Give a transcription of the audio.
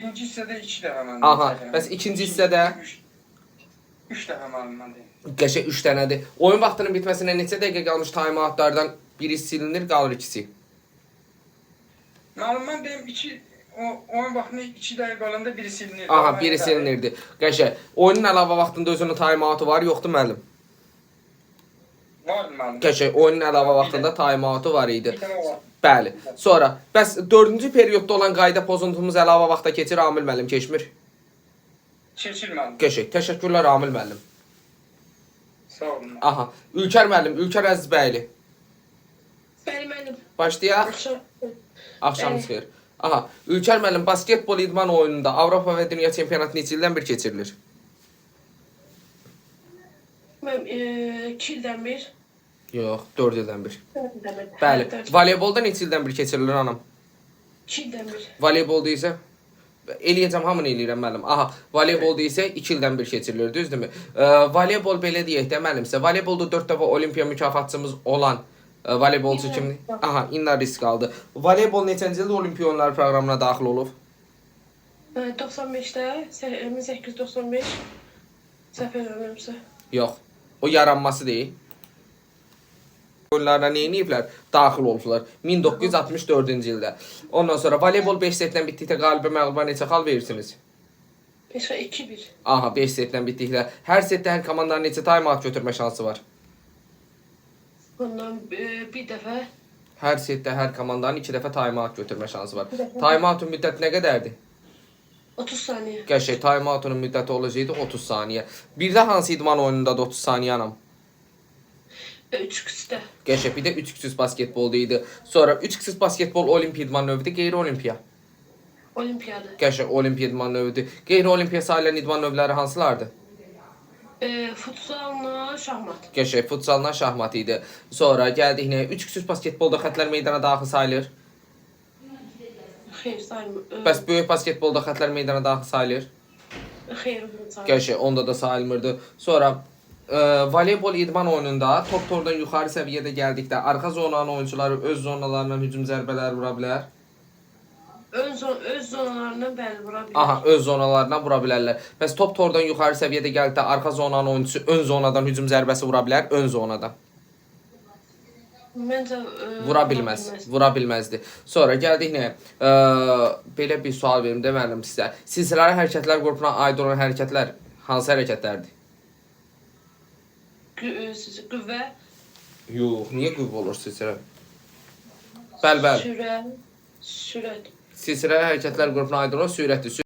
Birinci hissədə 2 dəfə mən. Aha, bəs ikinci hissədə 3 dəfə məlumat deyim. qəşəng 3 dənədir. Oyun vaxtının bitməsinə neçə dəqiqə qalmış time-outlardan biri silinir, qalır ikisi. Məlumat deyim 2 oyun vaxtında 2 dəqiqə qalanda biri silinir. Aha, biri silinirdi. Qəşəng. Oyunun əlavə vaxtında özünün time-outu var, yoxdur müəllim? Var məlumat. Qəşəng. Oyunun əlavə vaxtında time-outu var idi. Bir dənə var. Bəli. Sonra, bəs 4-cü periodda olan qayda pozuntumuz əlavə vaxta keçir, Amil müəllim keçmir. Keçir məlumat. Qəşəng. Təşəkkürlər Amil müəllim. Sağ olun. Aha. Ülkər müəllim, Ülkər Əzizbəyli. Bəli müəllim. Başlayaq. Axşamınız xeyir. Aha. Ülkər müəllim, basketbol idman oyununda Avropa və Dünya çempionatı neçə ildən bir keçirilir? Müəllim 2 ildən bir. Yox, 4 ildən bir. 4 ildən bir. Bəli. Hə, 4. Voleybolda neçə ildən bir keçirilir anam? 2 ildən bir. Voleybolda isə eləyəcəm, hamını eləyirəm müəllim. Aha, voleybolda isə 2 ildən bir keçirilir, düzdürmü? Voleybol belə deyək də müəllimsə, voleybolda 4 dəfə olimpiya mükafatçımız olan voleybolçu kimdir? Aha, İnna Risk aldı. Voleybol neçənci ildə olimpiya oyunları proqramına daxil olub? 95-də 1895 səhv eləmirəmsə. Yox. O yaranması deyil. Oyunlarına nə ediblər? Daxil oldular. 1964-cü ildə. Ondan sonra voleybol 5 setlə bitdikdə qalibə məğluba neçə xal verirsiniz? 2-1. Aha, 5 setlə bitdikdə. Hər setdə hər komandanın neçə time-out götürmə şansı var? Ondan bir dəfə Hər setdə hər komandanın 2 dəfə time-out götürmə şansı var. Time-outun müddəti nə qədərdir? 30 saniyə. Qəşəng, time-outunun müddəti olacaqdı 30 saniyə. Bir də hansı idman oyununda da 30 saniyə anam? 3x-də. Qəşəng, bir də 3x basketbolda idi. Sonra 3x basketbol olimpiya idman növüdür, qeyri-olimpiya. Olimpiyada. Qəşəng, olimpiya idman növüdür. Qeyri-olimpiya sayılan idman növləri hansılardır? Futsalla şahmat. Qəşəng, futsalla şahmat idi. Sonra gəldik nə? 3x basketbolda xətlər meydana daxil sayılır. Xeyr, sayılmır. Bəs böyük basketbolda xətlər meydana daxil sayılır. Xeyr, sayılmır. Qəşəng, onda da sayılmırdı. Sonra voleybol idman oyununda top tordan yuxarı səviyyədə gəldikdə arxa zonanın oyunçuları öz zonalarından hücum zərbələri vura bilər. Öz zonalarından bəli vura bilər. Aha, öz zonalarından vura bilərlər. Bəs top tordan yuxarı səviyyədə gəldikdə arxa zonanın oyunçusu ön zonadan hücum zərbəsi vura bilər, ön zonadan. Məncə Vura bilməz. Vura bilməzdi. Sonra gəldik nəyə? Belə bir sual verim də müəllim sizə. Silsiləli hərəkətlər qrupuna aid olan hərəkətlər hansı hərəkətlərdir? Qüvvə, Yox, niyə qüvvə olur silsilə? Bəli. sürət. Silsiləli hərəkətlər qrupuna aid olan sürətdir.